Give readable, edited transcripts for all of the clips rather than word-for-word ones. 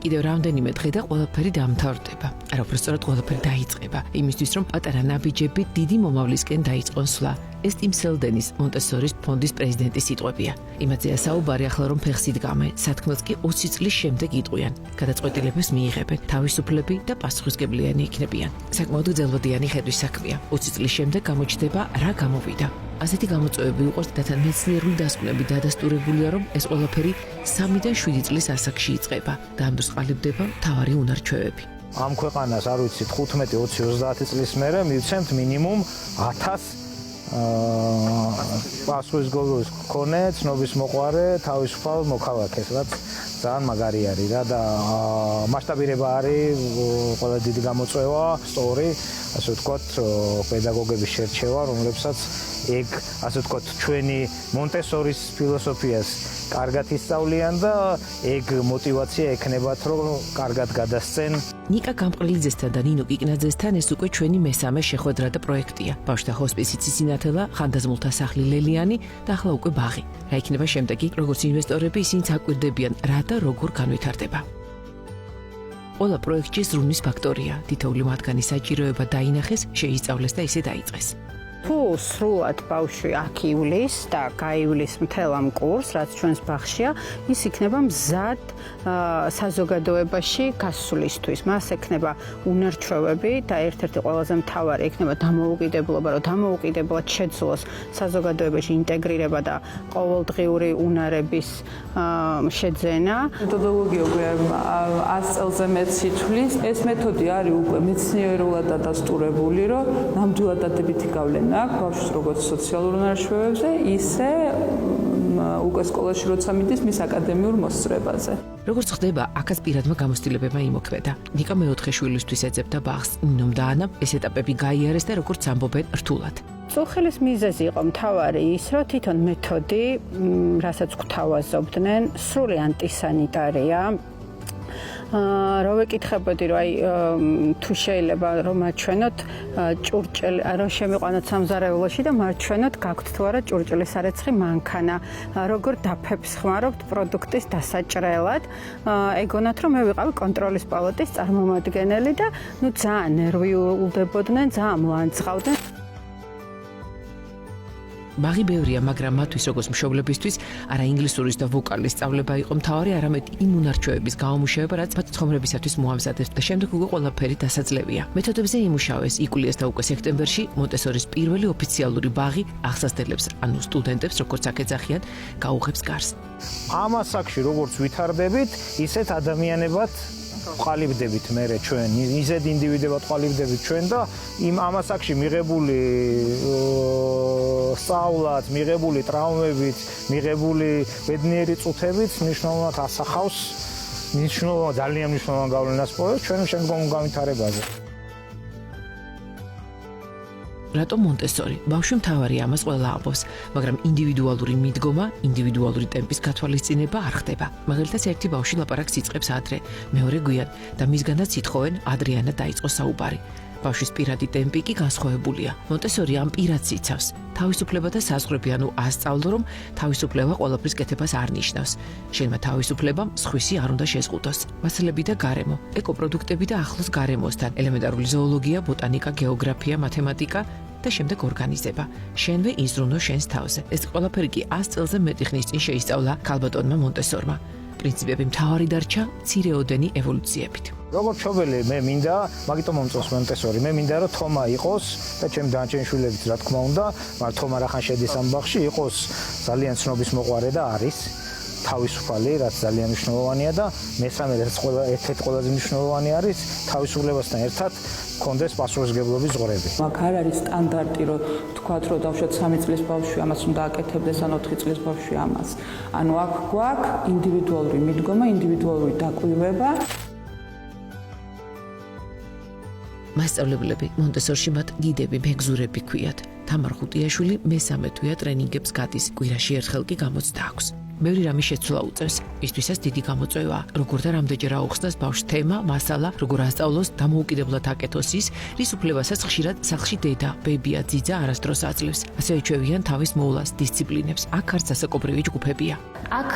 კიდევ რამდენიმე დღე და ყველაფერი დამთავრდება. არა, უბრალოდ ყველაფერი დაიწყება. იმისთვის რომ პატარა ნაბიჯები დიდი მომავლისკენ დაიწყონ სვლა. ეს ტიმ სელდენის მონტესორის ფონდის პრეზიდენტის სიტყვებია. იმათზეა საუბარი ახლა რომ ფეხსით გამენ, სათქმელს კი 20 წლის შემდეგ იტყვიან. გადაწყვეტილებას მიიღებენ, თავისუფლები და პასუხისმგებლიანი იქნებიან. საკმაოდ გრძელვადიანი ხედვის საქმეა. 20 წლის შემდეგ გამოჩნდება რა გამოვიდა. ასეთი გამოწვევები უყურთ და თან მეცნიერული დასკვნები დადასტურებულია, რომ ეს ყველაფერი 3-დან 7 წლის ასაკში იწყება და ამ დროს ყალიბდება მთავარი უნარჩვევები. ამ ქვეყანას არ ვიცით 15, 20, 30 წლის მერე მივცემთ მინიმუმ 1000 პასუხისმგებლობის მქონე, ცნობის მოყვარე, თავისუფალ მოქალაქეს, რაც ძალიან მაგარი არის რა და მასშტაბირება არის ყველა დიდი გამოწვევა, სწორი, ასე ვთქვათ, პედაგოგების შერჩევა, რომლებსაც ეგ, ასე ვთქვათ, ჩვენი მონტესორის ფილოსოფიას კარგად ისწავლიან და ეგ мотиваცია ექნებათ, რომ კარგად გადასცენ. ნიკა გამყრლიძესთან და ნინო კიკნაძესთან ეს უკვე ჩვენი მესამე შეხვედრა და პროექტია. ბავშვთა ჰოსპისი ციცინათელა, ხანდაზმულთა სახლი ლელიანი და ახლა უკვე ბაღი. რა იქნება შემდეგი? როგორც ინვესტორები ისინი აკვირდებიან რა და როგორ განვითარდება. ყველა პროექტში ზრუნვის ფაქტორია. თითოეული მათგანი საჭიროება დაინახეს, შეისწავლეს და ისე დაიწყეს. თუ სრულად ბავშვი აქ ივლის და გაივლის მთელ ამ კურსს, რაც ჩვენს ბაღშია, ის იქნება მზად საზოგადოებაში გასვლისთვის. მას ექნება უნარჩვევები და ერთ-ერთი ყველაზე მთავარი ექნება დამოუკიდებლობა, რომ დამოუკიდებლად შეძლოს საზოგადოებაში ინტეგრირება და ყოველდღიური უნარების შეძენა. მეთოდოლოგია უკვე 100 წელზე მეტ სიცვლის. ეს მეთოდი არის უკვე მეცნიერულად დადასტურებული, რომ ნამდვილად დადებითი გავლენა აქვს ბავშვის როგორც სოციალურ უნარჩვევებზე, ისე უკვე სკოლაში როცა მიდის მის აკადემიურ მოსწრებაზე. როგორც ხდება, აქაც პირადმა გამოცდილებებმა იმოქმედა. ნიკა მეოთხე შვილისთვის ეძებდა ბაღს, ნინომ და ანამ ეს ეტაპები გაიარეს და როგორც ამბობენ რთულად. წუხილის მიზეზი იყო მთავარი ის, რომ თვითონ მეთოდი, რასაც გვთავაზობდნენ, სრული ანტისანიტარია. რო ვეკითხებოდი, რომ აი თუ შეიძლება რომ აჩვენოთ ჭურჭელი, რომ შემიყვანოთ სამზარეულოში და მარჩვენოთ, გაქვთ თუ არა ჭურჭლის სარეცხი მანქანა, როგორ დაფებს ხმარობთ პროდუქტის დასაჭრელად. ეგონათ რომ მე ვიყავი კონტროლის პალატის წარმომადგენელი და ნუ ძალიან ნერვიულდებოდნენ, ძალიან მლანძღავდნენ. ბაღი ბევრია, მაგრამ მათთვის როგორც მშობლებისთვის არა ინგლისურის და ვოკალის სწავლება იყო მთავარი, არამედ იმ უნარჩვევების გაუმუშავება, რაც მათ ცხოვრებისათვის მოამზადებს და შემდეგ უკვე ყველაფერი დასაძლევია. მეთოდებზე იმუშავეს, იკულიეს და უკვე სექტემბერში მონტესორის პირველი ოფიციალური ბაღი აღსასდელებს, ანუ სტუდენტებს, როგორც აქ ეძახიან, გაუღებს გარს. ამ ასაკში როგორც ვითარდებით, ისეთ ადამიანებად ყალიბდებით მერე ჩვენ, ისეთ ინდივიდებად ყალიბდებით ჩვენ და იმ ამ ასაკში მიღებული სწავლაც, მიღებული ტრავმებით, მიღებული ბედნიერი წუთებით მნიშვნელოვნად ასახავს, ძალიან მნიშვნელოვან გავლენას პოებს ჩვენ შემდგომ განვითარებაზე. რატომ მონტესორი? ბავშვი მთავარია, ამას ყველა ამბობს, მაგრამ ინდივიდუალური მიდგომა, ინდივიდუალური ტემპის გათვალისწინება არ ხდება. მაგალითად, ერთი ბავშვი ლაპარაკს იწყებს ადრე, მეორე გვიან და მისგანაც ითხოვენ ადრიანად დაიწყოს საუბარი. ბავშვის პირადი ტემპი კი განსხვავებულია. მონტესორი ამ პირადს იცავს. თავისუფლება და საზღვრები, ანუ ასწავლო, რომ თავისუფლება ყველაფრის კეთებას არ ნიშნავს. შენმა თავისუფლებამ სხვისი არ უნდა შეზღუდოს. მასალები და გარემო, ეკოპროდუქტები და ახლოს გარემოსთან, ელემენტარული ზოოლოგია, ბოტანიკა, გეოგრაფია, მათემატიკა და შემდეგ ორგანიზება. შენვე იზრუნო შენს თავზე. ეს ყველაფერი კი 100 წელზე მეტი ხნის წინ შეისწავლა ქალბატონმა მონტესორმა. პრინციპები მთავარი დარჩა მცირეოდენი ევოლუციებით. როგორც მშობელი მე მინდა, მაგიტომ მომწონს მონტესორი. მე მინდა რომ თომა იყოს და ჩემი დანარჩენი შვილებიც რა თქმა უნდა, მაგრამ თომა რახან შედის ამ ბაღში, იყოს ძალიან ცნობის მოყვარე და არის თავისუფალი, რაც ძალიან მნიშვნელოვანია და მესამე რაც ერთ-ერთი ყველაზე მნიშვნელოვანი არის, თავისუფლებასთან ერთად კონდეს პასუხისმგებლობის ზღვრები. მაგ არ არის სტანდარტი, რომ თქვათ, რომ დავშოთ 3 წლის ბავშვი ამას უნდა აკეთებდეს, ან 4 წლის ბავშვი ამას. ანუ აქ გვაქვს ინდივიდუალური მიდგომა, ინდივიდუალური დაკვირვება. მასწავლებლები მონტესორში მათ გიდები, მეგზურები ქვიათ. თამარ ხუტიაშვილი მესამე თვეა ტრენინგებს გადის, კვირაში ერთხელ კი გამოცდა აქვს. ბევრი რამის შეცვლა უწევს. ისთვისაც დიდი გამოწვევაა, როგორ და რამდენჯერ აუხსნას ბავშვს თემა, მასალა, როგორ ასწავლოს, დამოუკიდებლად აკეთოს ის, რის უფლებასაც ხშირად სახლში დედა, ბებია, ძიძა არასდროს აძლევს. ასე ეჩვევიან თავის მოვლას, დისციპლინებს. აქ არც ასაკობრივი ჯგუფებია. აქ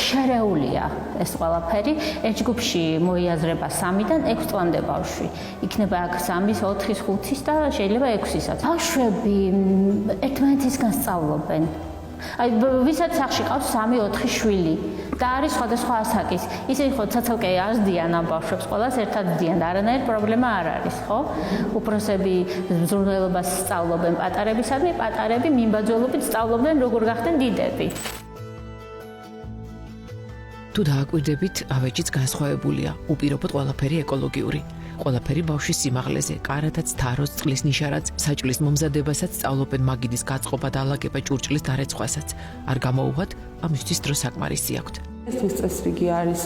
შერეულია ეს ყველაფერი. ერთ ჯგუფში მოიაზრება 3-დან 6 წლამდე ბავშვი. იქნება აქ 3-ის, 4-ის, 5-ის და შეიძლება 6-ისაც. ბავშვები ერთმანეთისგან სწავლობენ. აი ვისაც სახში ყავს 3-4 შვილი და არის სხვადასხვა ასაკის. ისინი ხო ცოცხალკე ასდიან ამ ბავშვებს, ყველას ერთად დიან და არანაირი პრობლემა არ არის, ხო? უფროსები ზრუნველობას სწავლობენ პატარებისადმი, პატარები მიმბაძველობით სწავლობენ როგორ გახდნენ დიდები. თუ დააკვირდებით, ავეჯიც განსხვავებულია. უპირობოდ ყველაფერი ეკოლოგიური. ყველაფერი ბავშვის სიმაღლეზე, კარათაც, თაროს, წყლის ნიშარაც, საჭმლის მომზადებასაც სწავლობენ მაგიდის გაწყობა და ალაგება ჭურჭლის დარეცხვასაც. არ გამოუვათ, ამისთვის დრო საკმარისი აქვთ. ეს წესრიგი არის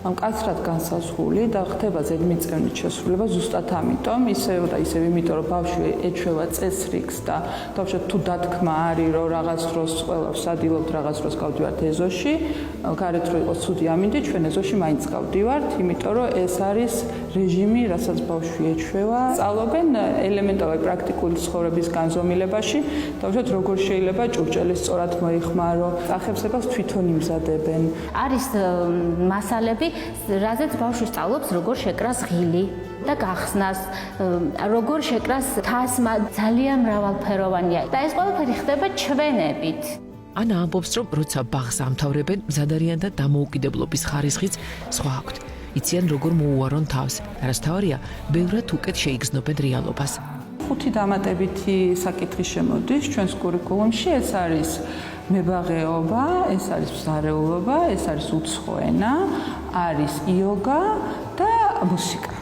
მკაცრად განსაზღვრული და ხდება ზედმიწევნით შესრულება ზუსტად ამიტომ, ისევ და ისევ იმიტომ, რომ ბავშვი ეჩვევა წესრიგს და თავშოთ თუ დათქმა არის, რომ რაღაც დროს ყველას ადილობთ, რაღაც დროს გავდივართ ეზოში, გარეთ რო იყოს ცუდი ამინდი, ჩვენ ეზოში მაინც გავდივართ, იმიტომ რომ ეს არის რეჟიმი, რასაც ბავშვი ეჩვევა. სწავლობენ ელემენტარული პრაქტიკული ცხოვრების განზომილებაში, თავშოთ როგორ შეიძლება ჭურჭელი სწორად მოიხმარო, წახებსებას თვითონ იმზადებენ. არის მასალები, რაზეც ბავშვი სწავლობს, როგორ შეკრას ღილი და გახსნას, როგორ შეკრას თასმა, ძალიან მრავალფეროვანია და ეს ყველაფერი ხდება ჩვენებით. ანა ამბობს, რომ როცა ბაღს ამთავრებენ, მზად არიან და დამოუკიდებლობის ხარისხიც სხვა აქვთ. იციან როგორ მოუარონ თავს. რასთავარია, ბევრად უკეთ შეიგრძნობენ რეალობას. 5 დამატებითი საკითხი შემოდის ჩვენს კურიკულუმში, ეს არის მებაღეობა, ეს არის მზარეულობა, ეს არის უცხო ენა, არის იოგა და მუსიკა.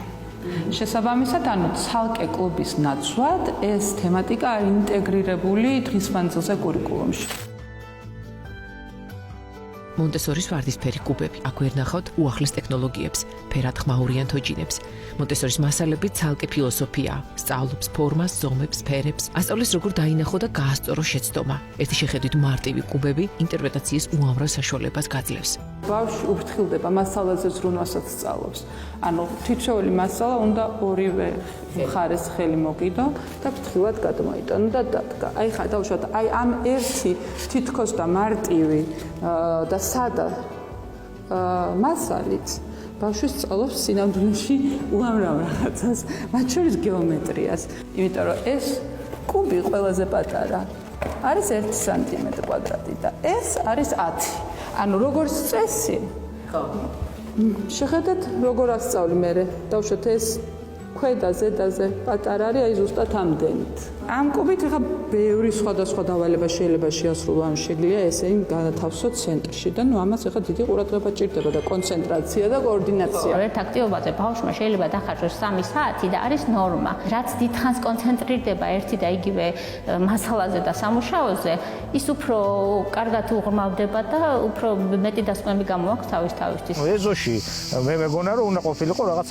შესაბამისად, ცალკე კლუბის ნაცვლად ეს თემატიკა არის ინტეგრირებული დღის მანძილზე კურიკულუმში. მონტესორის ვარდისფერი კუბები, აქ ვერ ნახავთ უახლეს ტექნოლოგიებს, ფერად ხმაურიან თოჯინებს. მონტესორის მასალები ცალკე ფილოსოფია, სწავლობს ფორმას, ზომებს, ფერებს, ასწავლის როგორ დაინახო და გაასწორო შეცდომა. ერთი შეხედვით მარტივი კუბები ინტერპრეტაციის უამრავ საშუალებას გაძლევს. ბავშვი უფრთხილდება მასალაზე ზრუნვასაც სწავლობს. ანუ თითოეული მასალა უნდა ორივე მხარეს ხელი მოგიდო და ფრთხილად გადმოიტანო და დადგა. აი ხა დავუშვათ, აი ამ ერთი თითქოს და მარტივი და სადა მასალით ბავშვი სწავლობს სინამდვილეში უამრავ რაღაცას, მათ შორის გეომეტრიას. იმიტომ რომ ეს კუბი ყველაზე პატარა არის 1 სანტიმეტრი კვადრატი და ეს არის 10. ანუ როგორც წესი, ხო. შეხედეთ, როგორ ასწავლი მე. დავუშვათ ეს ქვედა ზედაზე პატარა არის, აი ზუსტად ამდენით. ამ კუბით ხა ბევრი სხვადასხვა დავალება შეიძლება შეასრულო, ან შეგვიძლია ესე განათავსოთ ცენტრში და ნუ ამას ხა დიდი ყურადღება ჭირდება და კონცენტრაცია და კოორდინაცია. ერთ აქტივობაზე ბავშვმა შეიძლება დახარჯოს 3 საათი და არის ნორმა. რაც დიდხანს კონცენტრირდება ერთი და იგივე მასალაზე და სამუშაოზე, ის უფრო კარგად უღრმავდება და უფრო მეტი დასკვნები გამოაქვს თავისთვის. ეზოში მე მეგონა რომ უნდა ყოფილიყო რაღაც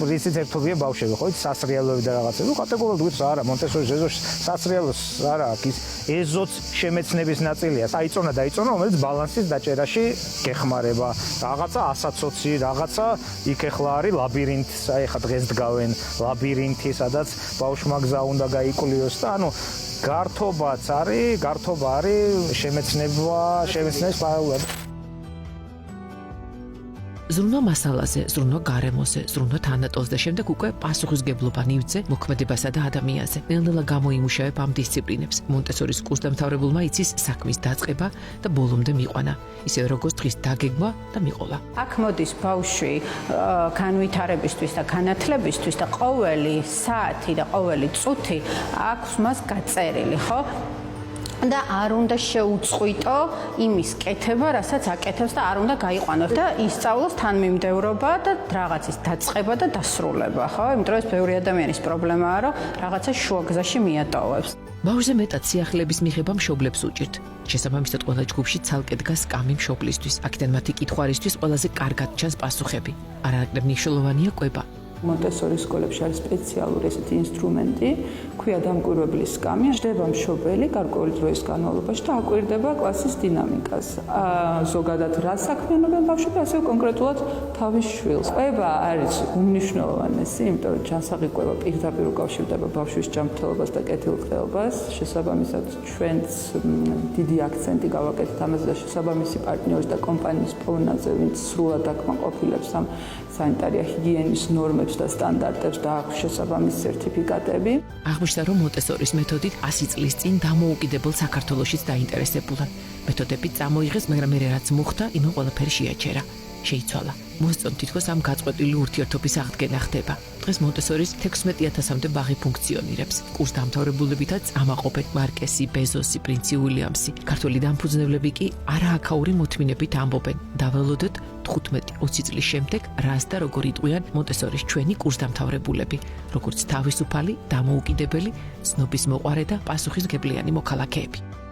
რიცით ერთობია ბავშვები, ხო, სასრიალოები და რაღაცები. ნუ კატეგორიულად გვიც არა, მონტესორის ეზოში სასრიალოს არა აქვს, ის ეზოც შემეცნების ნაწილია. აიწონა, რომელიც ბალანსის დაჭერაში გეხმარება. რაღაცა ასაცოცი, რაღაცა იქ ახლა არის ლაბირინთი, აი ხა დღეს დგავენ ლაბირინთი, სადაც ბავშვმა გზა უნდა გაიკლიოს და ანუ გართობაც არის, გართობა არის შემეცნების პარალელურად. ზრუნვა მასალაზე, ზრუნვა გარემოზე, ზრუნვა თანატოლზე და შემდეგ უკვე პასუხისგებლობა ნივთზე, მოქმედებასა და ადამიანზე. ნელ-ნელა გამოიმუშავებ ამ დისციპლინებს. მონტესორის კურსდამთავრებულმა იცის საქმის დაწყება და ბოლომდე მიყვანა, ისევე როგორც დღის დაგეგმა და მიყოლა. აქ მოდის ბავშვი განვითარებისთვის და განათლებისთვის და ყოველი საათი და ყოველი წუთი აქვს მას გაწერილი, ხო? და არ უნდა შეუწყვიტო იმის კეთება, რასაც აკეთებს და არ უნდა გაიყვანოს და ისწავლოს თანმიმდევრობა და რაღაცის დაწყება და დასრულება, ხო? იმიტომ რომ ეს ბევრი ადამიანის პრობლემაა, რომ რაღაცა შუაგზაში მიატოვებს. ბავშვზე მეტად სიახლეების მიღება მშობლებს უჭირთ. შესაბამისად, ყველა ჯგუფში ცალკე დგას კამი მშობლისთვის. აქედან მათი კითხვარისთვის ყველაზე კარგად ჩანს პასუხები. არანაკლებ მნიშვნელოვანია კვება. მონტესორის სკოლებში არის სპეციალური ესეთი ინსტრუმენტი, ქვია დამკვირვებლის სკამი, ჯდება მშობელი გარკვეული დროის განმავლობაში და აკვირდება კლასის დინამიკას. ზოგადად რა საქმიანობენ ბავშვები, ასევე კონკრეტულად თავის შვილს. ყვება არის უმნიშვნელოვანესი, იმიტომ რომ ჯანსაღი კვება პირდაპირ უკავშირდება ბავშვის ჯანმრთელობას და კეთილდღეობას. შესაბამისად, ჩვენც დიდი აქცენტი გავაკეთეთ ამაზე და შესაბამისი პარტნიორის და კომპანიის პოვნაზე, ვინც სრულად აკმაყოფილებს ამ სანიტარია ჰიგიენის ნორმებს და სტანდარტებს და აქვს შესაბამისი სერტიფიკატები. აღმოჩნდა, რომ მონტესორის მეთოდით 100 წლის წინ დამოუკიდებელ საქართველოშიც დაინტერესებულან. მეთოდები წამოიღეს, მაგრამ მე რაც მოხდა, იმენ ყველაფერი შეაჩერა. შეიცვალა. მოსწონთ თითქოს ამ გაწყვეტილი ურთიერთობის აღდგენა ხდება. დღეს მონტესორის 16,000-მდე ბაღი ფუნქციონირებს. კურსდამთავრებულებითაც ამაყობენ მარკესი, ბეზოსი, პრინცი უილიამსი. ქართველი დამფუძნებლები კი არააქაური მოთმინებით ამბობენ. დაველოდოთ 15-20 წლის შემდეგ რას და როგორ იტყვიან მონტესორის ჩვენი კურსდამთავრებულები, როგორც თავისუფალი, დამოუკიდებელი, ცნობის მოყვარე და პასუხისმგებლიანი მოქალაქეები.